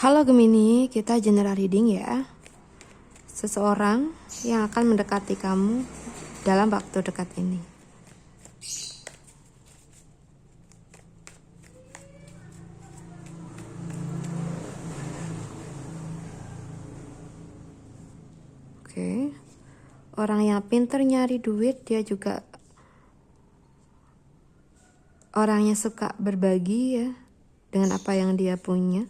Halo Gemini, kita general reading ya. Seseorang yang akan mendekati kamu dalam waktu dekat ini. Oke. Orang yang pintar nyari duit, dia juga orang yang suka berbagi ya dengan apa yang dia punya.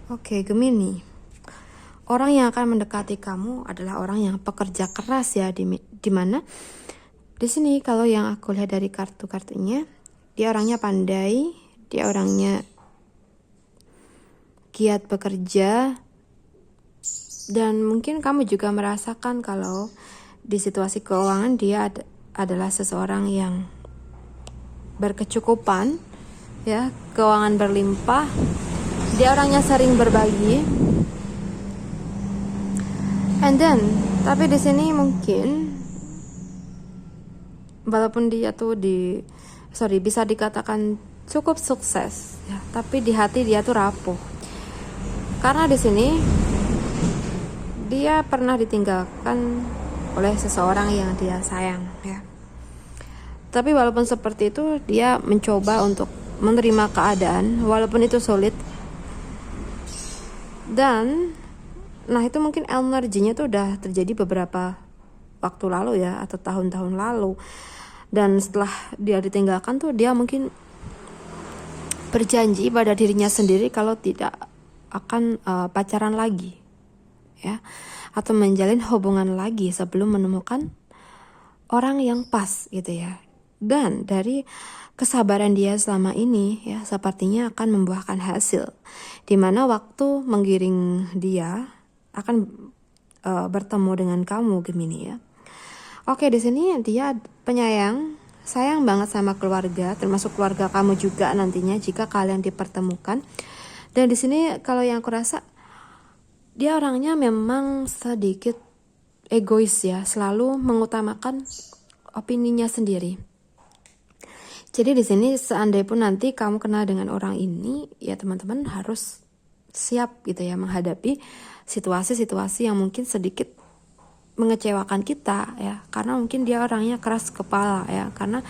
Oke, Gemini. Orang yang akan mendekati kamu adalah orang yang pekerja keras ya, di mana di sini kalau yang aku lihat dari kartu-kartunya, dia orangnya pandai, dia orangnya giat bekerja, dan mungkin kamu juga merasakan kalau di situasi keuangan dia adalah seseorang yang berkecukupan ya, keuangan berlimpah. Dia orangnya sering berbagi. And then, tapi di sini mungkin walaupun dia tuh bisa dikatakan cukup sukses ya, tapi di hati dia tuh rapuh. Karena di sini dia pernah ditinggalkan oleh seseorang yang dia sayang ya. Tapi walaupun seperti itu, dia mencoba untuk menerima keadaan walaupun itu sulit. Dan nah itu mungkin energinya tuh udah terjadi beberapa waktu lalu ya, atau tahun-tahun lalu. Dan setelah dia ditinggalkan tuh, dia mungkin berjanji pada dirinya sendiri kalau tidak akan pacaran lagi ya, atau menjalin hubungan lagi sebelum menemukan orang yang pas gitu ya. Dan dari kesabaran dia selama ini ya, sepertinya akan membuahkan hasil, dimana waktu menggiring dia akan bertemu dengan kamu Gemini ya. Oke, di sini dia penyayang, sayang banget sama keluarga, termasuk keluarga kamu juga nantinya jika kalian dipertemukan. Dan di sini kalau yang aku rasa, dia orangnya memang sedikit egois ya, selalu mengutamakan opininya sendiri. Jadi di sini seandainya pun nanti kamu kenal dengan orang ini, ya teman-teman harus siap gitu ya menghadapi situasi-situasi yang mungkin sedikit mengecewakan kita ya, karena mungkin dia orangnya keras kepala ya, karena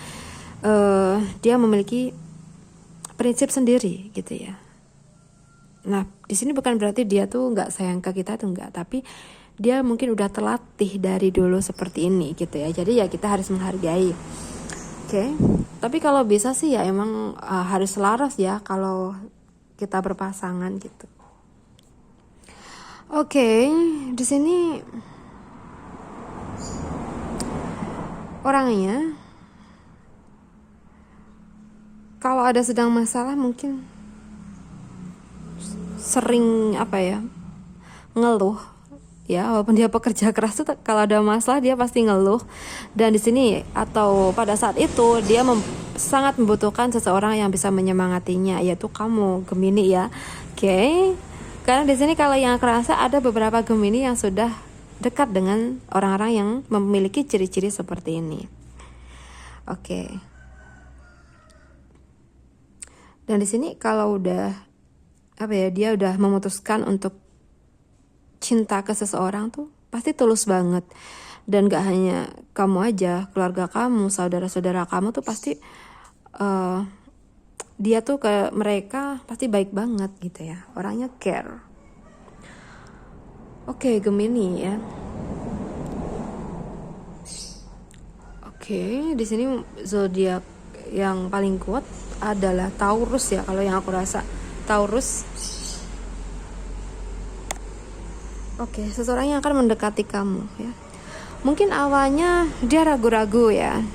dia memiliki prinsip sendiri gitu ya. Nah di sini bukan berarti dia tuh nggak sayang ke kita tuh nggak, tapi dia mungkin udah terlatih dari dulu seperti ini gitu ya. Jadi ya kita harus menghargai. Oke. Tapi kalau bisa sih ya emang harus selaras ya kalau kita berpasangan gitu. Oke, di sini orangnya kalau ada sedang masalah mungkin sering ngeluh ya, walaupun dia pekerja keras tuh kalau ada masalah dia pasti ngeluh. Dan di sini atau pada saat itu dia sangat membutuhkan seseorang yang bisa menyemangatinya, yaitu kamu Gemini ya. Oke. Karena di sini kalau yang kerasa ada beberapa Gemini yang sudah dekat dengan orang-orang yang memiliki ciri-ciri seperti ini. Oke. Dan di sini kalau udah dia udah memutuskan untuk cinta ke seseorang tuh pasti tulus banget. Dan gak hanya kamu aja, keluarga kamu, saudara-saudara kamu tuh pasti dia tuh ke mereka pasti baik banget gitu ya, orangnya care. Oke, Gemini ya. Oke, di sini zodiak yang paling kuat adalah Taurus ya, kalau yang aku rasa Taurus. Oke, seseorang yang akan mendekati kamu ya. Mungkin awalnya dia ragu-ragu ya,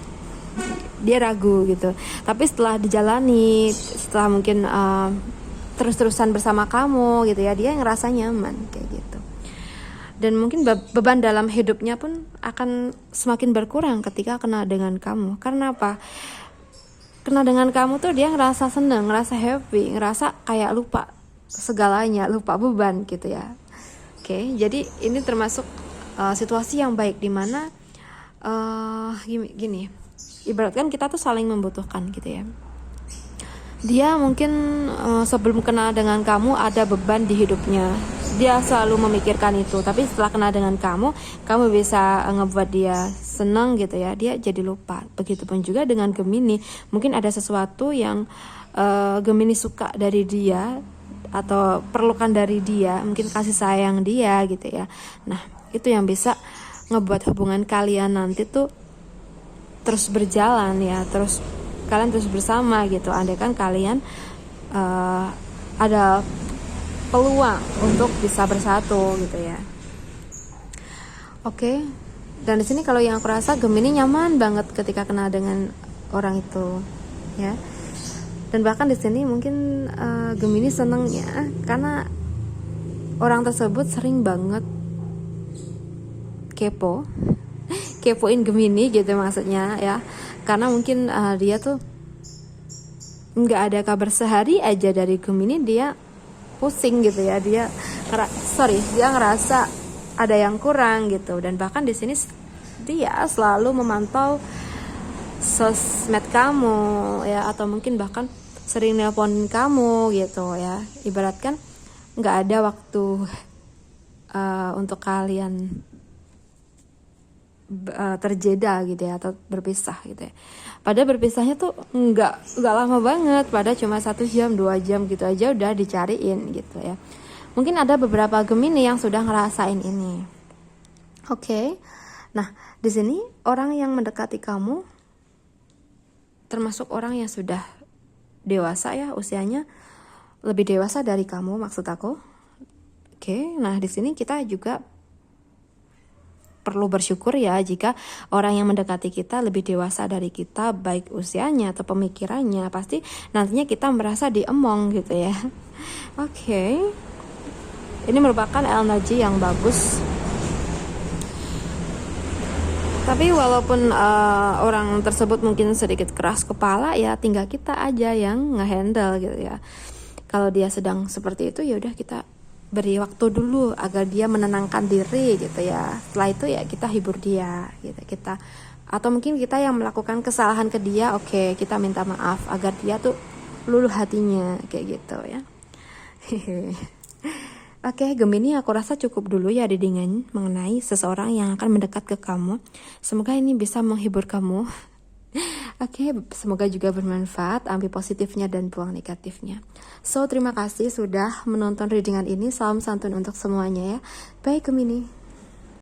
dia ragu gitu. Tapi setelah dijalani, setelah mungkin terus-terusan bersama kamu gitu ya, dia ngerasa nyaman kayak gitu. Dan mungkin beban dalam hidupnya pun akan semakin berkurang ketika kenal dengan kamu. Karena apa? Kenal dengan kamu tuh dia ngerasa seneng, ngerasa happy, ngerasa kayak lupa segalanya, lupa beban gitu ya. Oke, jadi ini termasuk situasi yang baik dimana gini, ibaratkan kita tuh saling membutuhkan gitu ya. Dia mungkin sebelum kenal dengan kamu ada beban di hidupnya, dia selalu memikirkan itu, tapi setelah kenal dengan kamu bisa ngebuat dia senang gitu ya, dia jadi lupa. Begitupun juga dengan Gemini, mungkin ada sesuatu yang Gemini suka dari dia atau perlukan dari dia, mungkin kasih sayang dia gitu ya. Nah, itu yang bisa ngebuat hubungan kalian nanti tuh terus berjalan ya, kalian terus bersama gitu. Andai kan kalian ada peluang untuk bisa bersatu gitu ya. Oke. Dan di sini kalau yang aku rasa Gemini nyaman banget ketika kenal dengan orang itu ya. Dan bahkan di sini mungkin Gemini senengnya karena orang tersebut sering banget kepoin Gemini gitu maksudnya ya. Karena mungkin dia tuh nggak ada kabar sehari aja dari Gemini, dia pusing gitu ya, dia ngerasa ada yang kurang gitu. Dan bahkan di sini dia selalu memantau sosmed kamu ya, atau mungkin bahkan sering nelponin kamu gitu ya. Ibaratkan nggak ada waktu untuk kalian terjeda gitu ya, atau berpisah gitu ya. Padahal berpisahnya tuh nggak lama banget, padahal cuma 1 jam 2 jam gitu aja udah dicariin gitu ya. Mungkin ada beberapa Gemini yang sudah ngerasain ini. Oke. Nah, di sini orang yang mendekati kamu termasuk orang yang sudah dewasa ya, usianya lebih dewasa dari kamu maksud aku. Oke. Nah, di sini kita juga perlu bersyukur ya jika orang yang mendekati kita lebih dewasa dari kita, baik usianya atau pemikirannya. Pasti nantinya kita merasa diemong gitu ya. Oke. Ini merupakan energi yang bagus. Tapi walaupun orang tersebut mungkin sedikit keras kepala ya, tinggal kita aja yang ngehandle gitu ya. Kalau dia sedang seperti itu ya udah kita beri waktu dulu agar dia menenangkan diri gitu ya. Setelah itu ya kita hibur dia gitu. Atau mungkin kita yang melakukan kesalahan ke dia, oke, kita minta maaf agar dia tuh luluh hatinya kayak gitu ya. Oke, Gemini, aku rasa cukup dulu ya readingan mengenai seseorang yang akan mendekat ke kamu. Semoga ini bisa menghibur kamu. Oke, semoga juga bermanfaat, ambil positifnya dan buang negatifnya. So, terima kasih sudah menonton readingan ini. Salam santun untuk semuanya ya. Bye Gemini.